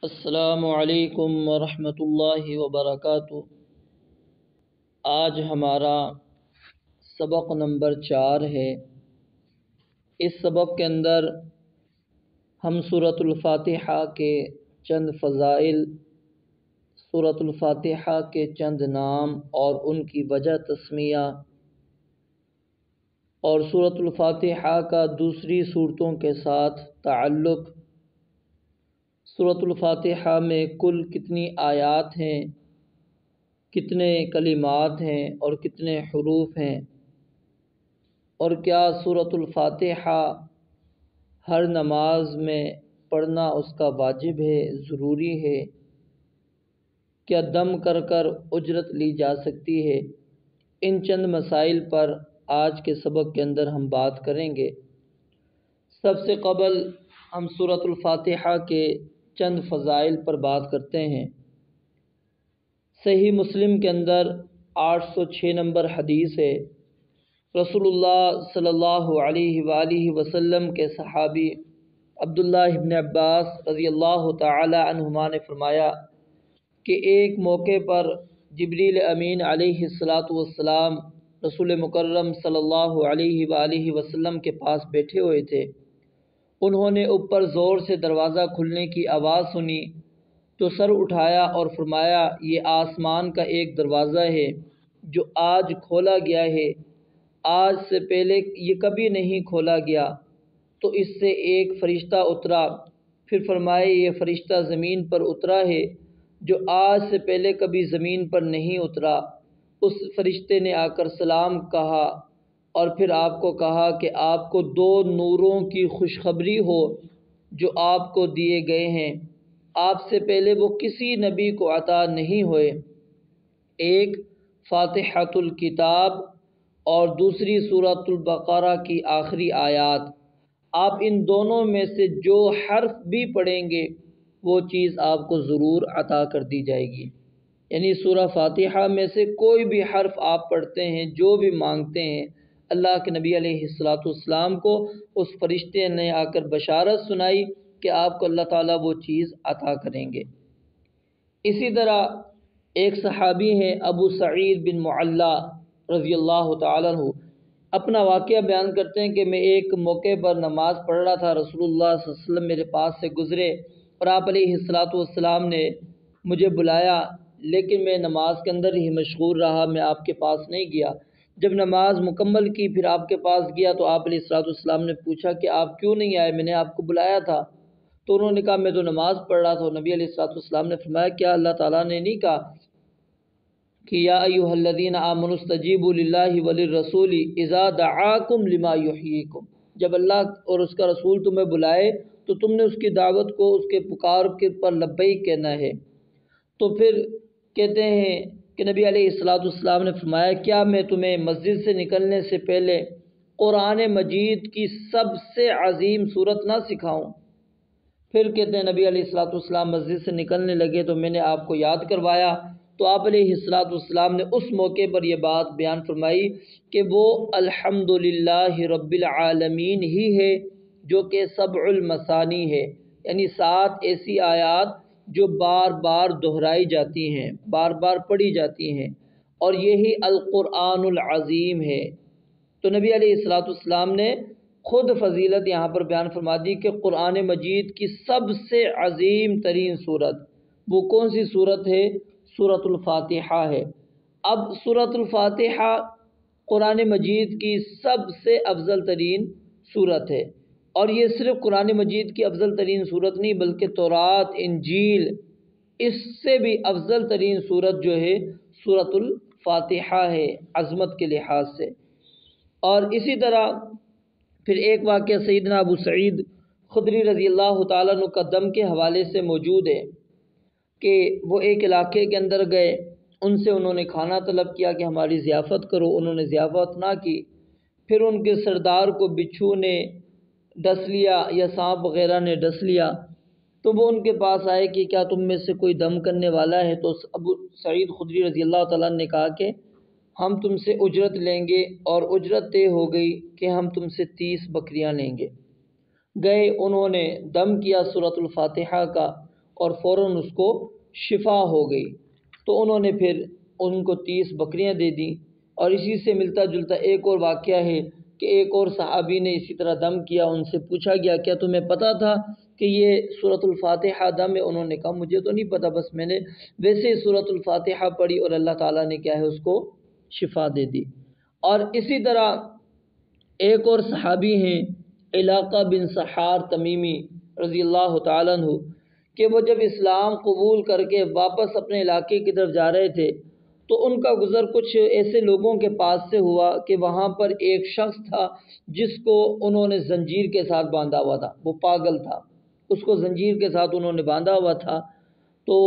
السلام علیکم ورحمۃ اللہ وبرکاتہ۔ آج ہمارا سبق نمبر 4 ہے۔ اس سبق کے اندر ہم سورۃ الفاتحہ کے چند فضائل، سورۃ الفاتحہ کے چند نام اور ان کی وجہ تسمیہ، اور سورۃ الفاتحہ کا دوسری صورتوں کے ساتھ تعلق، سورۃ الفاتحہ میں کل کتنی آیات ہیں، کتنے کلمات ہیں اور کتنے حروف ہیں، اور کیا سورۃ الفاتحہ ہر نماز میں پڑھنا اس کا واجب ہے، ضروری ہے، کیا دم کر کر اجرت لی جا سکتی ہے؟ ان چند مسائل پر آج کے سبق کے اندر ہم بات کریں گے۔ سب سے قبل ہم سورۃ الفاتحہ کے چند فضائل پر بات کرتے ہیں۔ صحیح مسلم کے اندر 806 نمبر حدیث ہے۔ رسول اللہ صلی اللہ علیہ وآلہ وسلم کے صحابی عبداللہ ابن عباس رضی اللہ تعالی عنہما نے فرمایا کہ ایک موقع پر جبریل امین علیہ السلام رسول مکرم صلی اللہ علیہ وآلہ وسلم کے پاس بیٹھے ہوئے تھے۔ انہوں نے اوپر زور سے دروازہ کھلنے کی آواز سنی تو سر اٹھایا اور فرمایا، یہ آسمان کا ایک دروازہ ہے جو آج کھولا گیا ہے، آج سے پہلے یہ کبھی نہیں کھولا گیا۔ تو اس سے ایک فرشتہ اترا، پھر فرمائے یہ فرشتہ زمین پر اترا ہے جو آج سے پہلے کبھی زمین پر نہیں اترا۔ اس فرشتے نے آ کر سلام کہا اور پھر آپ کو کہا کہ آپ کو 2 نوروں کی خوشخبری ہو جو آپ کو دیے گئے ہیں، آپ سے پہلے وہ کسی نبی کو عطا نہیں ہوئے، ایک فاتحۃ الکتاب اور دوسری سورۃ البقرہ کی آخری آیات۔ آپ ان دونوں میں سے جو حرف بھی پڑھیں گے وہ چیز آپ کو ضرور عطا کر دی جائے گی۔ یعنی سورہ فاتحہ میں سے کوئی بھی حرف آپ پڑھتے ہیں، جو بھی مانگتے ہیں، اللہ کے نبی علیہ السلام کو اس فرشتے نے آ کر بشارت سنائی کہ آپ کو اللہ تعالیٰ وہ چیز عطا کریں گے۔ اسی طرح ایک صحابی ہیں ابو سعید بن معلیٰ رضی اللہ تعالیٰ عنہ، اپنا واقعہ بیان کرتے ہیں کہ میں ایک موقع پر نماز پڑھ رہا تھا، رسول اللہ صلی اللہ علیہ وسلم میرے پاس سے گزرے اور آپ علیہ السلام نے مجھے بلایا، لیکن میں نماز کے اندر ہی مشغول رہا، میں آپ کے پاس نہیں گیا۔ جب نماز مکمل کی پھر آپ کے پاس گیا تو آپ علیہ السلام نے پوچھا کہ آپ کیوں نہیں آئے، میں نے آپ کو بلایا تھا۔ تو انہوں نے کہا میں تو نماز پڑھ رہا تھا۔ نبی علیہ السلام نے فرمایا کیا اللہ تعالیٰ نے نہیں کہا کہ یا ایھا الذین آمنوا استجیبوا للہ وللرسول اذا دعاکم لما یحییکم، جب اللہ اور اس کا رسول تمہیں بلائے تو تم نے اس کی دعوت کو، اس کے پکار کے پر لبیک کہنا ہے۔ تو پھر کہتے ہیں کہ نبی علیہ السلام نے فرمایا کیا میں تمہیں مسجد سے نکلنے سے پہلے قرآن مجید کی سب سے عظیم صورت نہ سکھاؤں؟ پھر کہتے ہیں نبی علیہ السلام مسجد سے نکلنے لگے تو میں نے آپ کو یاد کروایا، تو آپ علیہ السلام نے اس موقع پر یہ بات بیان فرمائی کہ وہ الحمدللہ رب العالمین ہی ہے جو کہ 7 المثانی ہے، یعنی 7 ایسی آیات جو بار بار دہرائی جاتی ہیں، بار بار پڑھی جاتی ہیں، اور یہی القرآن العظیم ہے۔ تو نبی علیہ السلام نے خود فضیلت یہاں پر بیان فرما دی کہ قرآن مجید کی سب سے عظیم ترین صورت وہ کون سی صورت ہے؟ سورۃ الفاتحہ ہے۔ اب سورۃ الفاتحہ قرآن مجید کی سب سے افضل ترین صورت ہے، اور یہ صرف قرآن مجید کی افضل ترین صورت نہیں بلکہ تورات، انجیل، اس سے بھی افضل ترین صورت جو ہے سورۃ الفاتحہ ہے عظمت کے لحاظ سے۔ اور اسی طرح پھر ایک واقعہ سیدنا ابو سعید خدری رضی اللہ تعالیٰ عنہ کا دم کے حوالے سے موجود ہے کہ وہ ایک علاقے کے اندر گئے، ان سے انہوں نے کھانا طلب کیا کہ ہماری ضیافت کرو، انہوں نے ضیافت نہ کی، پھر ان کے سردار کو بچھو نے ڈس لیا یا سانپ وغیرہ نے ڈس لیا، تو وہ ان کے پاس آئے کہ کیا تم میں سے کوئی دم کرنے والا ہے؟ تو ابو سعید خدری رضی اللہ تعالیٰ نے کہا کہ ہم تم سے اجرت لیں گے، اور اجرت طے ہو گئی کہ ہم تم سے 30 بکریاں لیں گے۔ گئے، انہوں نے دم کیا سورۃ الفاتحہ کا، اور فوراً اس کو شفا ہو گئی۔ تو انہوں نے پھر ان کو 30 بکریاں دے دیں۔ اور اسی سے ملتا جلتا ایک اور واقعہ ہے کہ ایک اور صحابی نے اسی طرح دم کیا، ان سے پوچھا گیا کیا تمہیں پتہ تھا کہ یہ سورۃ الفاتحہ دم ہے؟ انہوں نے کہا مجھے تو نہیں پتہ، بس میں نے ویسے ہی سورۃ الفاتحہ پڑھی اور اللہ تعالیٰ نے کیا ہے اس کو شفا دے دی۔ اور اسی طرح ایک اور صحابی ہیں علاقہ بن سحار تمیمی رضی اللہ تعالیٰ عنہ، کہ وہ جب اسلام قبول کر کے واپس اپنے علاقے کی طرف جا رہے تھے تو ان کا گزر کچھ ایسے لوگوں کے پاس سے ہوا کہ وہاں پر ایک شخص تھا جس کو انہوں نے زنجیر کے ساتھ باندھا ہوا تھا، وہ پاگل تھا، اس کو زنجیر کے ساتھ انہوں نے باندھا ہوا تھا۔ تو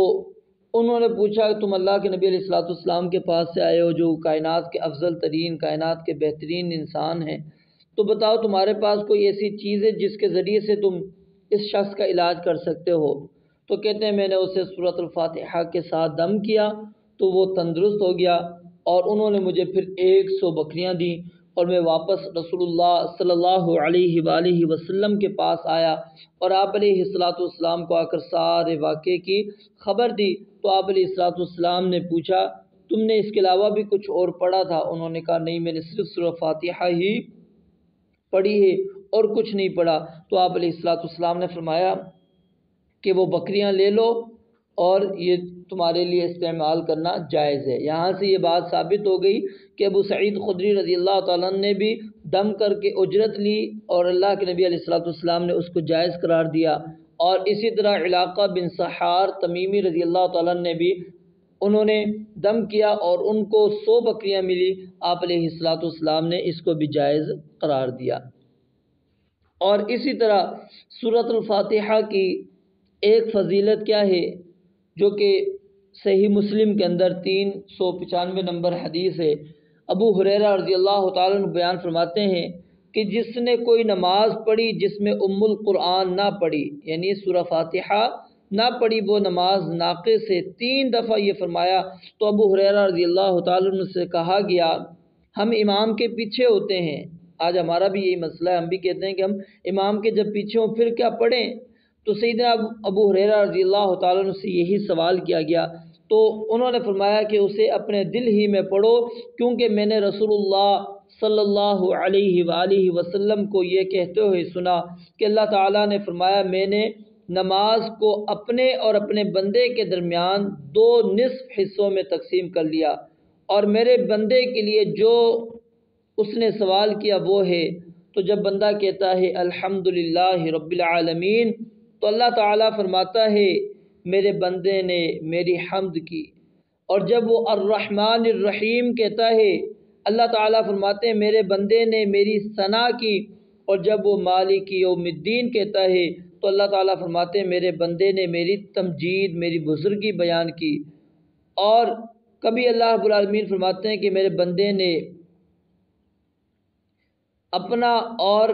انہوں نے پوچھا کہ تم اللہ کے نبی علیہ الصلوۃ والسلام کے پاس سے آئے ہو جو کائنات کے افضل ترین، کائنات کے بہترین انسان ہیں، تو بتاؤ تمہارے پاس کوئی ایسی چیز ہے جس کے ذریعے سے تم اس شخص کا علاج کر سکتے ہو؟ تو کہتے ہیں میں نے اسے سورۃ الفاتحہ کے ساتھ دم کیا تو وہ تندرست ہو گیا، اور انہوں نے مجھے پھر 100 بکریاں دیں، اور میں واپس رسول اللہ صلی اللہ علیہ وآلہ وسلم کے پاس آیا اور آپ علیہ الصلوۃ والسلام کو آ کر سارے واقعے کی خبر دی۔ تو آپ علیہ الصلوۃ والسلام نے پوچھا تم نے اس کے علاوہ بھی کچھ اور پڑھا تھا؟ انہوں نے کہا نہیں، میں نے صرف سورۃ فاتحہ ہی پڑھی ہے اور کچھ نہیں پڑھا۔ تو آپ علیہ الصلوۃ والسلام نے فرمایا کہ وہ بکریاں لے لو اور یہ تمہارے لیے استعمال کرنا جائز ہے۔ یہاں سے یہ بات ثابت ہو گئی کہ ابو سعید خدری رضی اللہ تعالیٰ عنہ نے بھی دم کر کے اجرت لی اور اللہ کے نبی علیہ الصلوۃ والسلام نے اس کو جائز قرار دیا۔ اور اسی طرح علاقہ بن سحار تمیمی رضی اللہ تعالیٰ عنہ نے بھی انہوں نے دم کیا اور ان کو 100 بکریاں ملی، آپ علیہ الصلوۃ والسلام نے اس کو بھی جائز قرار دیا۔ اور اسی طرح سورۃ الفاتحہ کی ایک فضیلت کیا ہے جو کہ صحیح مسلم کے اندر 395 نمبر حدیث ہے، ابو ہریرہ رضی اللہ تعالیٰ عنہ بیان فرماتے ہیں کہ جس نے کوئی نماز پڑھی جس میں ام القرآن نہ پڑھی، یعنی سورہ فاتحہ نہ پڑھی، وہ نماز ناقص ہے۔ 3 دفعہ یہ فرمایا تو ابو ہریرہ رضی اللہ تعالیٰ عنہ سے کہا گیا ہم امام کے پیچھے ہوتے ہیں، آج ہمارا بھی یہی مسئلہ ہے، ہم بھی کہتے ہیں کہ ہم امام کے جب پیچھے ہوں پھر کیا پڑھیں؟ تو سیدنا ابو ہریرہ رضی اللہ تعالیٰ عنہ سے یہی سوال کیا گیا تو انہوں نے فرمایا کہ اسے اپنے دل ہی میں پڑھو، کیونکہ میں نے رسول اللہ صلی اللہ علیہ وآلہ وسلم کو یہ کہتے ہوئے سنا کہ اللہ تعالیٰ نے فرمایا میں نے نماز کو اپنے اور اپنے بندے کے درمیان 2 نصف حصوں میں تقسیم کر لیا، اور میرے بندے کے لیے جو اس نے سوال کیا وہ ہے۔ تو جب بندہ کہتا ہے الحمدللہ رب العالمین تو اللہ تعالیٰ فرماتا ہے میرے بندے نے میری حمد کی، اور جب وہ الرحمن الرحیم کہتا ہے اللہ تعالیٰ فرماتے ہیں میرے بندے نے میری ثنا کی، اور جب وہ مالک یوم الدین کہتا ہے تو اللہ تعالیٰ فرماتے ہیں میرے بندے نے میری تمجید، میری بزرگی بیان کی۔ اور کبھی اللہ رب العالمین فرماتے ہیں کہ میرے بندے نے اپنا اور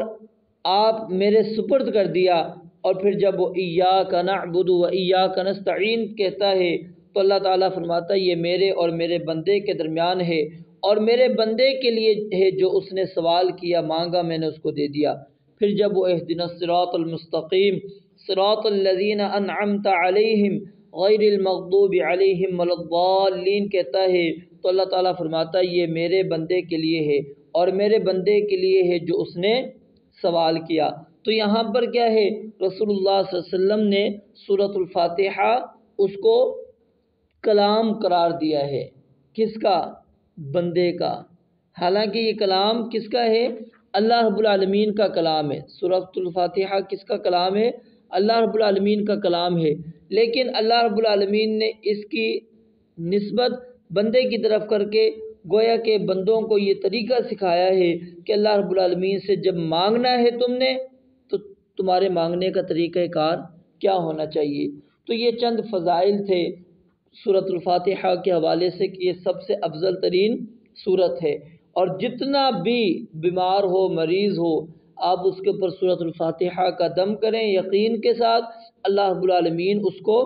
آپ میرے سپرد کر دیا، اور پھر جب وہ ایاک نعبد و ایاک نستعین کہتا ہے تو اللہ تعالیٰ فرماتا ہے یہ میرے اور میرے بندے کے درمیان ہے، اور میرے بندے کے لیے ہے جو اس نے سوال کیا مانگا میں نے اس کو دے دیا۔ پھر جب وہ اہدنا الصراط المستقیم صراط الذین انعمت علیہم غیر المغضوب علیہم ولا الضالین کہتا ہے تو اللہ تعالیٰ فرماتا ہے یہ میرے بندے کے لیے ہے اور میرے بندے کے لیے ہے جو اس نے سوال کیا۔ تو یہاں پر کیا ہے رسول اللہ صلی اللہ علیہ وسلم نے سورۃ الفاتحہ اس کو کلام قرار دیا ہے، کس کا؟ بندے کا۔ حالانکہ یہ کلام کس کا ہے؟ اللہ رب العالمین کا کلام ہے۔ سورۃ الفاتحہ کس کا کلام ہے؟ اللہ رب العالمین کا کلام ہے، لیکن اللہ رب العالمین نے اس کی نسبت بندے کی طرف کر کے گویا کہ بندوں کو یہ طریقہ سکھایا ہے کہ اللہ رب العالمین سے جب مانگنا ہے تم نے تو تمہارے مانگنے کا طریقہ کار کیا ہونا چاہیے۔ تو یہ چند فضائل تھے سورۃ الفاتحہ کے حوالے سے کہ یہ سب سے افضل ترین سورت ہے، اور جتنا بھی بیمار ہو، مریض ہو، آپ اس کے اوپر سورۃ الفاتحہ کا دم کریں، یقین کے ساتھ اللہ رب العالمین اس کو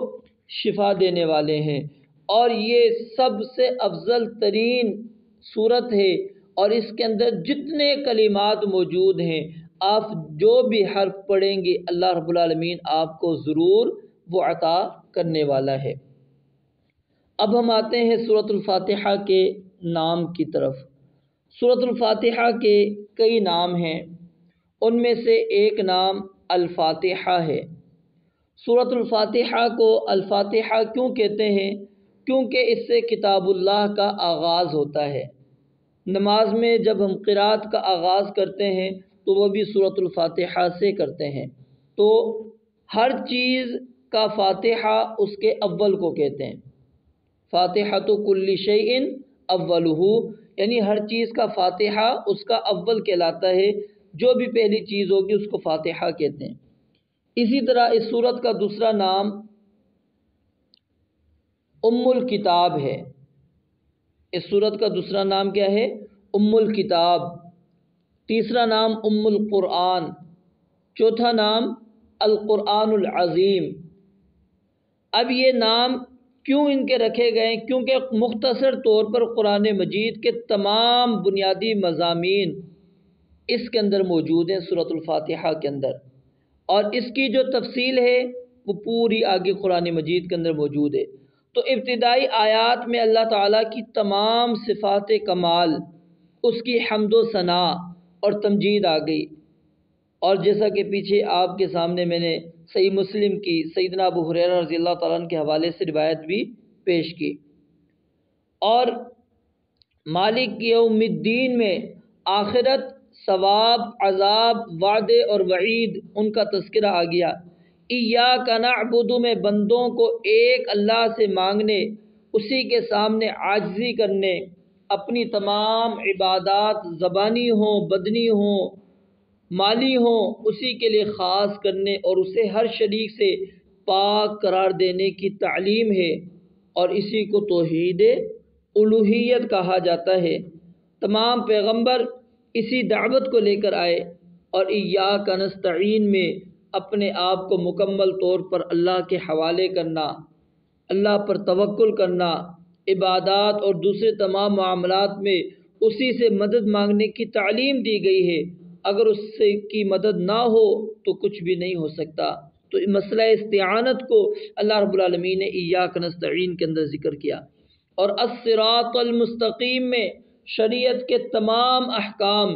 شفا دینے والے ہیں۔ اور یہ سب سے افضل ترین سورت ہے، اور اس کے اندر جتنے کلمات موجود ہیں آپ جو بھی حرف پڑھیں گے اللہ رب العالمین آپ کو ضرور وہ عطا کرنے والا ہے۔ اب ہم آتے ہیں سورۃ الفاتحہ کے نام کی طرف۔ سورۃ الفاتحہ کے کئی نام ہیں، ان میں سے ایک نام الفاتحہ ہے۔ سورۃ الفاتحہ کو الفاتحہ کیوں کہتے ہیں؟ کیونکہ اس سے کتاب اللہ کا آغاز ہوتا ہے۔ نماز میں جب ہم قرات کا آغاز کرتے ہیں تو وہ بھی سورۃ الفاتحہ سے کرتے ہیں۔ تو ہر چیز کا فاتحہ اس کے اول کو کہتے ہیں۔ فاتحۃ کل شیء اولہ، یعنی ہر چیز کا فاتحہ اس کا اول کہلاتا ہے، جو بھی پہلی چیز ہوگی اس کو فاتحہ کہتے ہیں۔ اسی طرح اس سورت کا دوسرا نام ام الکتاب ہے۔ اس سورت کا دوسرا نام کیا ہے؟ ام الکتاب۔ تیسرا نام ام القرآن، چوتھا نام القرآن العظیم۔ اب یہ نام کیوں ان کے رکھے گئے؟ کیونکہ مختصر طور پر قرآن مجید کے تمام بنیادی مضامین اس کے اندر موجود ہیں، سورۃ الفاتحہ کے اندر، اور اس کی جو تفصیل ہے وہ پوری آگے قرآن مجید کے اندر موجود ہے۔ تو ابتدائی آیات میں اللہ تعالیٰ کی تمام صفات کمال، اس کی حمد و ثنا اور تمجید آ گئی، اور جیسا کہ پیچھے آپ کے سامنے میں نے صحیح مسلم کی سیدنا ابو ہریرہ رضی اللہ تعالیٰ عنہ کے حوالے سے روایت بھی پیش کی، اور مالک یوم الدین میں آخرت، ثواب، عذاب، وعدے اور وعید، ان کا تذکرہ آ گیا۔ ایاک نعبد میں بندوں کو ایک اللہ سے مانگنے، اسی کے سامنے عاجزی کرنے، اپنی تمام عبادات زبانی ہوں، بدنی ہوں، مالی ہوں، اسی کے لیے خاص کرنے اور اسے ہر شریک سے پاک قرار دینے کی تعلیم ہے، اور اسی کو توحید الوہیت کہا جاتا ہے۔ تمام پیغمبر اسی دعوت کو لے کر آئے، اور ایاک نستعین میں اپنے آپ کو مکمل طور پر اللہ کے حوالے کرنا، اللہ پر توکل کرنا، عبادات اور دوسرے تمام معاملات میں اسی سے مدد مانگنے کی تعلیم دی گئی ہے۔ اگر اس سے کی مدد نہ ہو تو کچھ بھی نہیں ہو سکتا۔ تو مسئلہ استعانت کو اللہ رب العالمین نے ایاک نستعین کے اندر ذکر کیا، اور الصراط المستقیم میں شریعت کے تمام احکام،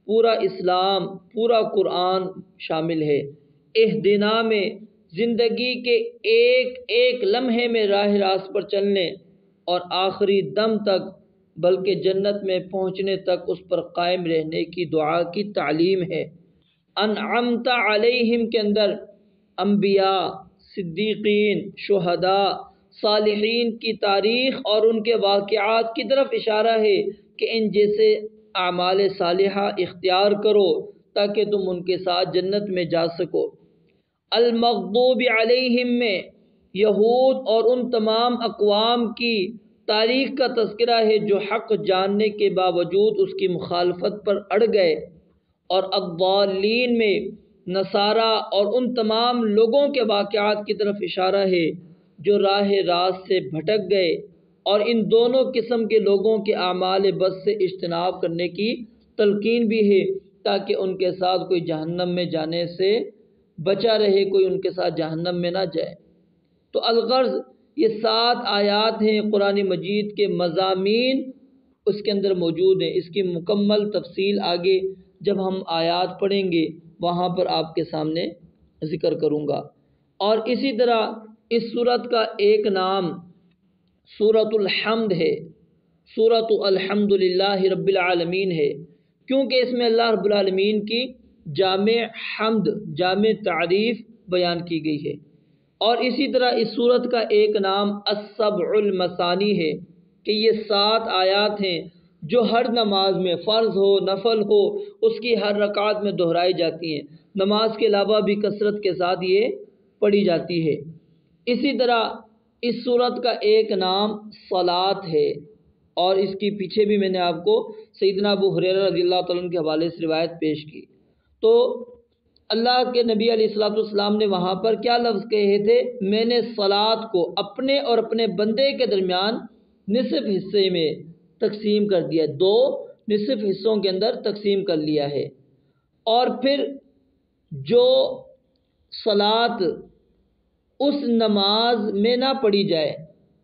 پورا اسلام، پورا قرآن شامل ہے۔ اہدنا میں زندگی کے ایک ایک لمحے میں راہ راست پر چلنے، اور آخری دم تک بلکہ جنت میں پہنچنے تک اس پر قائم رہنے کی دعا کی تعلیم ہے۔ انعمت علیہم کے اندر انبیاء، صدیقین، شہداء، صالحین کی تاریخ اور ان کے واقعات کی طرف اشارہ ہے کہ ان جیسے اعمال صالحہ اختیار کرو تاکہ تم ان کے ساتھ جنت میں جا سکو۔ المغضوب علیہم میں یہود اور ان تمام اقوام کی تاریخ کا تذکرہ ہے جو حق جاننے کے باوجود اس کی مخالفت پر اڑ گئے، اور الضالین میں نصارہ اور ان تمام لوگوں کے واقعات کی طرف اشارہ ہے جو راہ راست سے بھٹک گئے، اور ان دونوں قسم کے لوگوں کے اعمال بد سے اجتناب کرنے کی تلقین بھی ہے تاکہ ان کے ساتھ کوئی جہنم میں جانے سے بچا رہے، کوئی ان کے ساتھ جہنم میں نہ جائے۔ تو الغرض یہ 7 آیات ہیں قرآن مجید کے مضامین اس کے اندر موجود ہیں۔ اس کی مکمل تفصیل آگے جب ہم آیات پڑھیں گے وہاں پر آپ کے سامنے ذکر کروں گا۔ اور اسی طرح اس سورت کا ایک نام سورۃ الحمد ہے، سورۃ الحمد للہ رب العالمین ہے، کیونکہ اس میں اللہ رب العالمین کی جامع حمد، جامع تعریف بیان کی گئی ہے۔ اور اسی طرح اس سورت کا ایک نام السبع المثانی ہے کہ یہ 7 آیات ہیں جو ہر نماز میں فرض ہو نفل ہو اس کی ہر رکعت میں دہرائی جاتی ہیں، نماز کے علاوہ بھی کثرت کے ساتھ یہ پڑھی جاتی ہے۔ اسی طرح اس سورت کا ایک نام صلاۃ ہے، اور اس کی پیچھے بھی میں نے آپ کو سیدنا ابو ہریرہ رضی اللہ تعالیٰ عنہ کے حوالے سے روایت پیش کی۔ تو اللہ کے نبی علیہ الصلوۃ والسلام نے وہاں پر کیا لفظ کہے تھے؟ میں نے صلاۃ کو اپنے اور اپنے بندے کے درمیان نصف حصے میں تقسیم کر دیا، 2 نصف حصوں کے اندر تقسیم کر لیا ہے، اور پھر جو صلاۃ اس نماز میں نہ پڑھی جائے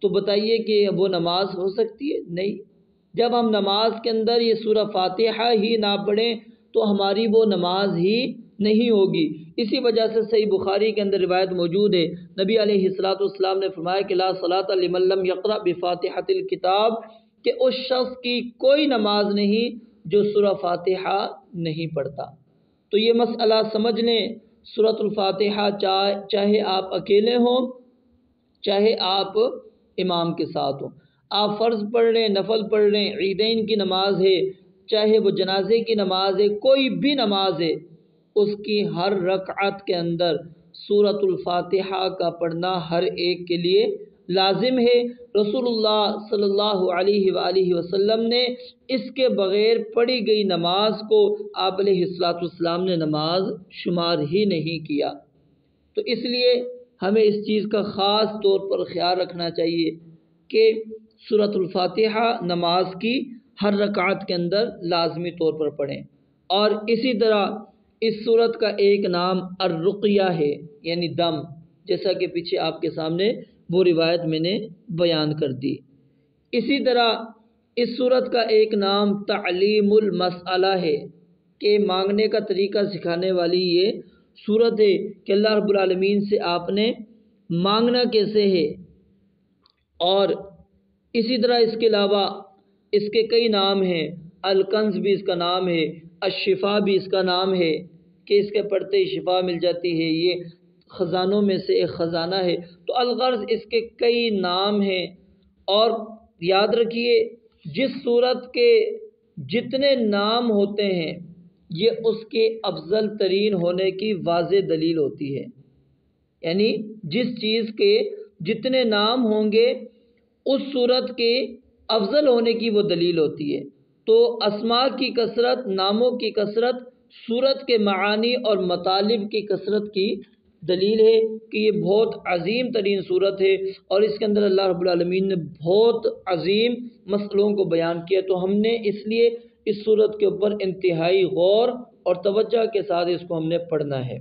تو بتائیے کہ وہ نماز ہو سکتی ہے؟ نہیں۔ جب ہم نماز کے اندر یہ سورہ فاتحہ ہی نہ پڑھیں تو ہماری وہ نماز ہی نہیں ہوگی۔ اسی وجہ سے صحیح بخاری کے اندر روایت موجود ہے، نبی علیہ الصلوۃ والسلام نے فرمایا کہ لا صلاۃ لمن لم یقرأ بفاتحۃ الکتاب، کہ اس شخص کی کوئی نماز نہیں جو سورہ فاتحہ نہیں پڑھتا۔ تو یہ مسئلہ سمجھ لیں، سورۃ الفاتحہ چاہے آپ اکیلے ہوں چاہے آپ امام کے ساتھ ہوں، آپ فرض پڑھ لیں، نفل پڑھ لیں، عیدین کی نماز ہے، چاہے وہ جنازے کی نماز ہے، کوئی بھی نماز ہے، اس کی ہر رکعت کے اندر سورۃ الفاتحہ کا پڑھنا ہر ایک کے لیے لازم ہے۔ رسول اللہ صلی اللہ علیہ وآلہ وسلم نے اس کے بغیر پڑھی گئی نماز کو آپ علیہ الصلوۃ والسلام نے نماز شمار ہی نہیں کیا۔ تو اس لیے ہمیں اس چیز کا خاص طور پر خیال رکھنا چاہیے کہ سورۃ الفاتحہ نماز کی ہر رکعت کے اندر لازمی طور پر پڑھیں۔ اور اسی طرح اس سورت کا ایک نام الرقیہ ہے، یعنی دم، جیسا کہ پیچھے آپ کے سامنے وہ روایت میں نے بیان کر دی۔ اسی طرح اس سورت کا ایک نام تعلیم المسئلہ ہے کہ مانگنے کا طریقہ سکھانے والی یہ سورت ہے کہ اللہ رب العالمین سے آپ نے مانگنا کیسے ہے۔ اور اسی طرح اس کے علاوہ اس کے کئی نام ہیں، الکنز بھی اس کا نام ہے، الشفا بھی اس کا نام ہے کہ اس کے پڑھتے ہی شفا مل جاتی ہے، یہ خزانوں میں سے ایک خزانہ ہے۔ تو الغرض اس کے کئی نام ہیں، اور یاد رکھیے جس سورت کے جتنے نام ہوتے ہیں یہ اس کے افضل ترین ہونے کی واضح دلیل ہوتی ہے، یعنی جس چیز کے جتنے نام ہوں گے اس صورت کے افضل ہونے کی وہ دلیل ہوتی ہے۔ تو اسماء کی کثرت، ناموں کی کثرت صورت کے معانی اور مطالب کی کثرت کی دلیل ہے کہ یہ بہت عظیم ترین صورت ہے، اور اس کے اندر اللہ رب العالمین نے بہت عظیم مسئلوں کو بیان کیا۔ تو ہم نے اس لیے اس صورت کے اوپر انتہائی غور اور توجہ کے ساتھ اس کو ہم نے پڑھنا ہے۔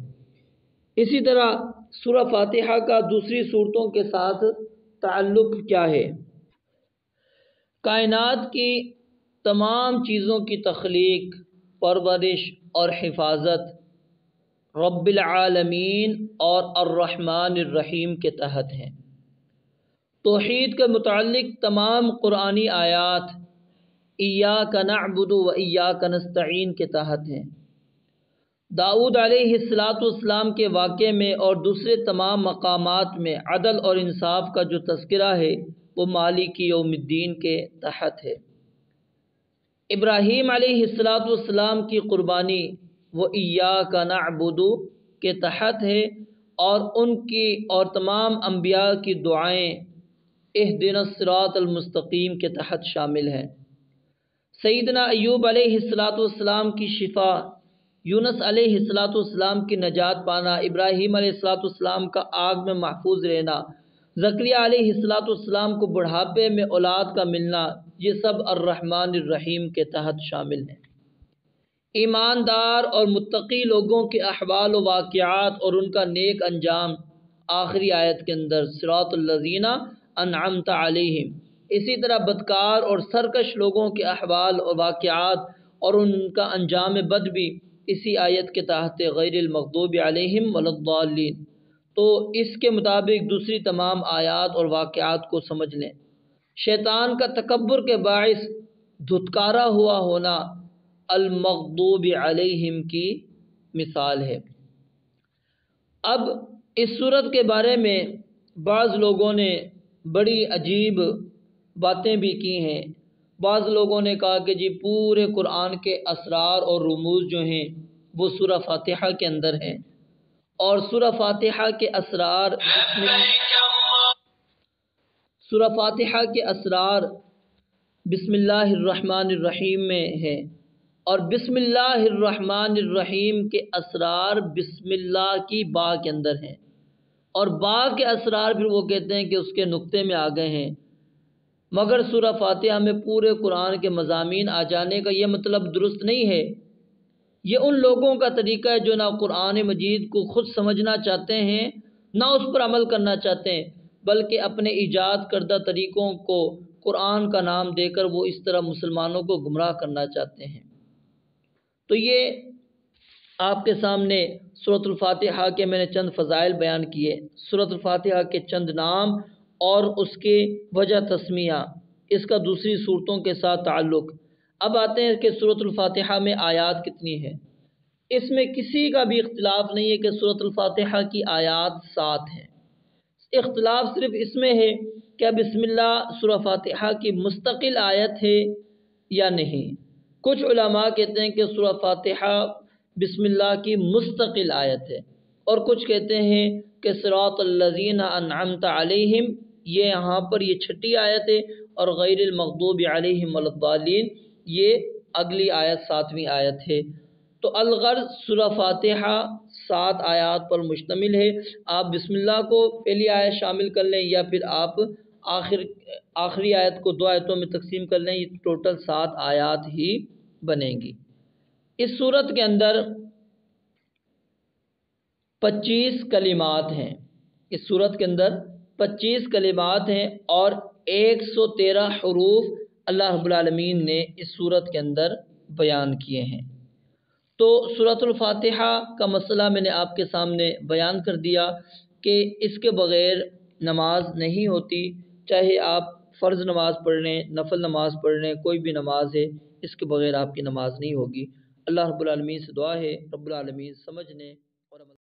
اسی طرح سورہ فاتحہ کا دوسری صورتوں کے ساتھ تعلق کیا ہے؟ کائنات کی تمام چیزوں کی تخلیق، پرورش اور حفاظت رب العالمین اور الرحمن الرحیم کے تحت ہیں۔ توحید کے متعلق تمام قرآنی آیات ایاک نعبد و ایاک نستعین کے تحت ہیں۔ داؤد علیہ السلام کے واقعے میں اور دوسرے تمام مقامات میں عدل اور انصاف کا جو تذکرہ ہے وہ مالک یوم الدین کے تحت ہے۔ ابراہیم علیہ السلام کی قربانی وہ ایاک نعبد کے تحت ہے، اور ان کی اور تمام انبیاء کی دعائیں اہدنا الصراط المستقیم کے تحت شامل ہیں۔ سیدنا ایوب علیہ السلام کی شفا، یونس علیہ السلام کی نجات پانا، ابراہیم علیہ السلام کا آگ میں محفوظ رہنا، زکریا علیہ السلام کو بڑھاپے میں اولاد کا ملنا، یہ سب الرحمن الرحیم کے تحت شامل ہیں۔ ایماندار اور متقی لوگوں کے احوال و واقعات اور ان کا نیک انجام آخری آیت کے اندر صراط الذین انعمت علیہم۔ اسی طرح بدکار اور سرکش لوگوں کے احوال اور واقعات اور ان کا انجام بد بھی اسی آیت کے تحت غیر المغضوب علیہم ولا الضالین۔ تو اس کے مطابق دوسری تمام آیات اور واقعات کو سمجھ لیں۔ شیطان کا تکبر کے باعث دھتکارا ہوا ہونا المغضوب علیہم کی مثال ہے۔ اب اس صورت کے بارے میں بعض لوگوں نے بڑی عجیب باتیں بھی کی ہیں۔ بعض لوگوں نے کہا کہ جی پورے قرآن کے اسرار اور رموز جو ہیں وہ سورہ فاتحہ کے اندر ہیں، اور سورہ فاتحہ کے اسرار بسم اللہ الرحمن الرحیم میں ہے، اور بسم اللہ الرحمن الرحیم کے اسرار بسم اللہ کی با کے اندر ہیں، اور با کے اسرار پھر وہ کہتے ہیں کہ اس کے نقطے میں آ گئے ہیں۔ مگر سورہ فاتحہ میں پورے قرآن کے مضامین آ جانے کا یہ مطلب درست نہیں ہے۔ یہ ان لوگوں کا طریقہ ہے جو نہ قرآن مجید کو خود سمجھنا چاہتے ہیں، نہ اس پر عمل کرنا چاہتے ہیں، بلکہ اپنے ایجاد کردہ طریقوں کو قرآن کا نام دے کر وہ اس طرح مسلمانوں کو گمراہ کرنا چاہتے ہیں۔ تو یہ آپ کے سامنے سورۃ الفاتحہ کے میں نے چند فضائل بیان کیے، سورۃ الفاتحہ کے چند نام اور اس کے وجہ تسمیہ، اس کا دوسری صورتوں کے ساتھ تعلق۔ اب آتے ہیں کہ سورۃ الفاتحہ میں آیات کتنی ہے۔ اس میں کسی کا بھی اختلاف نہیں ہے کہ سورۃ الفاتحہ کی آیات 7 ہیں۔ اختلاف صرف اس میں ہے کہ بسم اللہ سورہ فاتحہ کی مستقل آیت ہے یا نہیں۔ کچھ علماء کہتے ہیں کہ سورہ فاتحہ بسم اللہ کی مستقل آیت ہے، اور کچھ کہتے ہیں کہ صراط الذین انعمت علیہم، یہ یہاں پر یہ 6 آیت ہے، اور غیر المغضوب علیہم ولا الضالین یہ اگلی آیت 7ویں آیت ہے۔ تو الغرض سورہ فاتحہ 7 آیات پر مشتمل ہے۔ آپ بسم اللہ کو پہلی آیت شامل کر لیں، یا پھر آپ آخری آیت کو 2 آیتوں میں تقسیم کر لیں، یہ ٹوٹل 7 آیات ہی بنیں گی۔ اس سورت کے اندر 25 کلمات ہیں، اس سورت کے اندر 25 کلمات ہیں، اور 113 حروف اللہ رب العالمین نے اس سورت کے اندر بیان کیے ہیں۔ تو سورۃ الفاتحہ کا مسئلہ میں نے آپ کے سامنے بیان کر دیا کہ اس کے بغیر نماز نہیں ہوتی، چاہے آپ فرض نماز پڑھ لیں، نفل نماز پڑھ لیں، کوئی بھی نماز ہے، اس کے بغیر آپ کی نماز نہیں ہوگی۔ اللہ رب العالمین سے دعا ہے رب العالمین سمجھنے